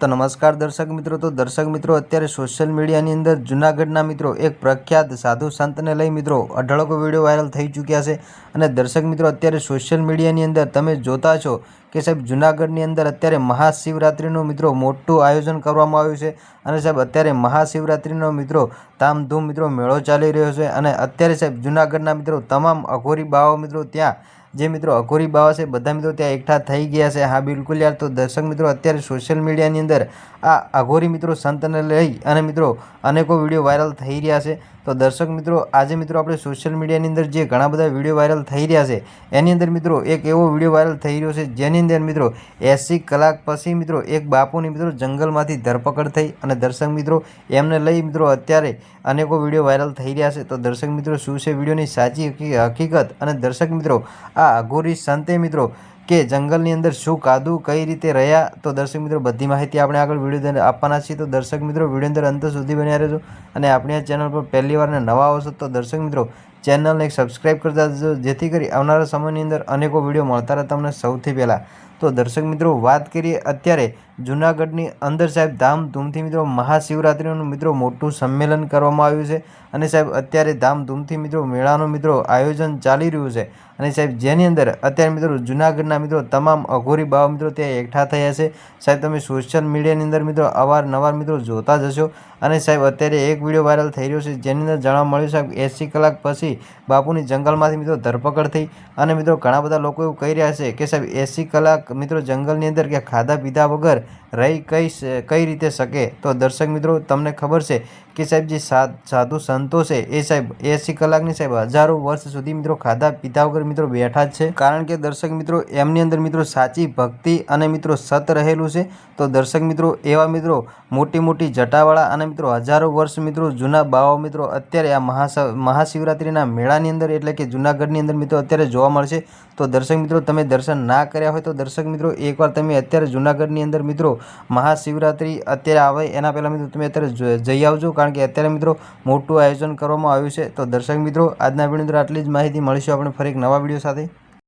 तो नमस्कार दर्शक मित्रों। तो दर्शक मित्रों अत्यारे सोशल मीडियानी अंदर जूनागढ़ना मित्रों एक प्रख्यात साधु संतने लई मित्रों अढळको विडियो वायरल थई चूक्या छे। अने दर्शक मित्रों अत्यारे सोशल मीडियानी अंदर तमे जोता छो कि साहेब जूनागढ़नी अंदर अत्यारे महाशिवरात्रिनो मित्रों मोटुं आयोजन करवामां आव्युं छे। अने साहेब अत्यारे महाशिवरात्रिनो मित्रों धामधूम मित्रों मेळो चाली रह्यो छे। अने अत्यारे साहेब जूनागढ़ना मित्रों तमाम अघोरी बावाओ मित्रों त्यां जे मित्रों अघोरी बावा छे बधा मित्रों त्यां एकठा थई गया छे। हाँ बिल्कुल यार। तो दर्शक मित्रों अत्यारे सोशल मीडियानी अंदर आ अघोरी मित्रों संतने लई अने मित्रों अनेको विडियो वायरल थई रह्या छे। तो दर्शक मित्रों आज मित्रों आपणे सोशल मीडियानी अंदर जे घणा बधा विडियो वायरल थई रह्या छे एनी अंदर मित्रों एक एवो विडियो वायरल थई रह्यो छे जेनी अंदर मित्रों 80 कलाक पछी मित्रों एक बापुनी मित्रों जंगलमांथी धरपकड़ थई। अने दर्शक मित्रों एमने लई मित्रों अत्यारे अनेको विडियो वायरल थई रह्या छे। तो दर्शक मित्रों शुं छे विडियोनी साची हकीकत अने दर्शक मित्रों आ अघोरी संते मित्रों के जंगलनी अंदर शुं काधुं कई रीते रह्या। तो दर्शक मित्रों बधी माहिती आपणे आगळ विडियो आपवाना छीए। तो दर्शक मित्रों विडियो अंदर अंत सुधी बन्या रहेजो। अने आपणी आ चेनल पर पहली वार ने नवा आवशो तो दर्शक मित्रों चेनलने एक सब्सक्राइब करता जजो जेथी करी आवनारा समयनी अंदर अनेको विडियो मळता रहे तमने सौथी पहेला। तो दर्शक मित्रों बात करिए अत्यारे जूनागढ़नी अंदर साहेब धामधूमथी मित्रों महाशिवरात्रिनुं मित्रों मोटुं संमेलन करवामां आव्युं छे। अने साहेब अत्यारे धामधूमथी मित्रों मेळानुं मित्रों आयोजन चाली रह्युं छे। अने साहेब जेनी अंदर अत्यारे मित्रों जूनागढ़ना मित्रों तमाम अघोरी बावा मित्रों त्यां एकठा थया छे। साहेब तमे सोशल मीडियानी अंदर मित्रों अवारनवार मित्रों जोता ज हशो। अने साहेब अत्यारे एक विडियो वायरल थई रह्यो छे जेनी अंदर जाणवा मळ्युं साहेब 80 कलाक पछी बापुनी जंगलमांथी मित्रों धरपकड़ थई। अने मित्रों घणा बधा लोको एवुं कही रह्या छे कि साहेब 80 कलाक मित्रों जंगलनी अंदर क्या खाधा पीधा वगर रही कई रीते शके। तो दर्शक मित्रों तमने खबर छे कि साहेब जे साधु संतो छे ए साहेब 80 कलाकनी साहेब हजारों वर्ष सुधी मित्रों खाधा पीधा वगर मित्रों बेठा ज छे। कारण के दर्शक मित्रों एमनी अंदर मित्रों साची भक्ति अने मित्रों सत रहेलुं छे। तो दर्शक मित्रों एवा मित्रों मोटी मोटी जटावाळा अने मित्रों हजारों वर्ष मित्रों जूना बावाओ मित्रों अत्यारे आ महाशिवरात्रिना मेळानी अंदर एटले के जूनागढ़नी अंदर मित्रों अत्यारे जोवा मळशे। तो दर्शक मित्रों तमे दर्शन ना कर्या होय तो दर्शक मित्रों एकवार तमे अत्यारे जूनागढ़नी अंदर मित्रों महाशिवरात्रि अत्यारे आवे एना पहेला मित्रों तमे अत्यारे जई आवजो। कारण के अत्यारे मित्रों मोटुं आयोजन करवामां आव्युं छे। तो दर्शक मित्रों आजना विडियो अंदर आटली ज माहिती। मळीशुं आपणे फरी एक नवा विडियो साथे।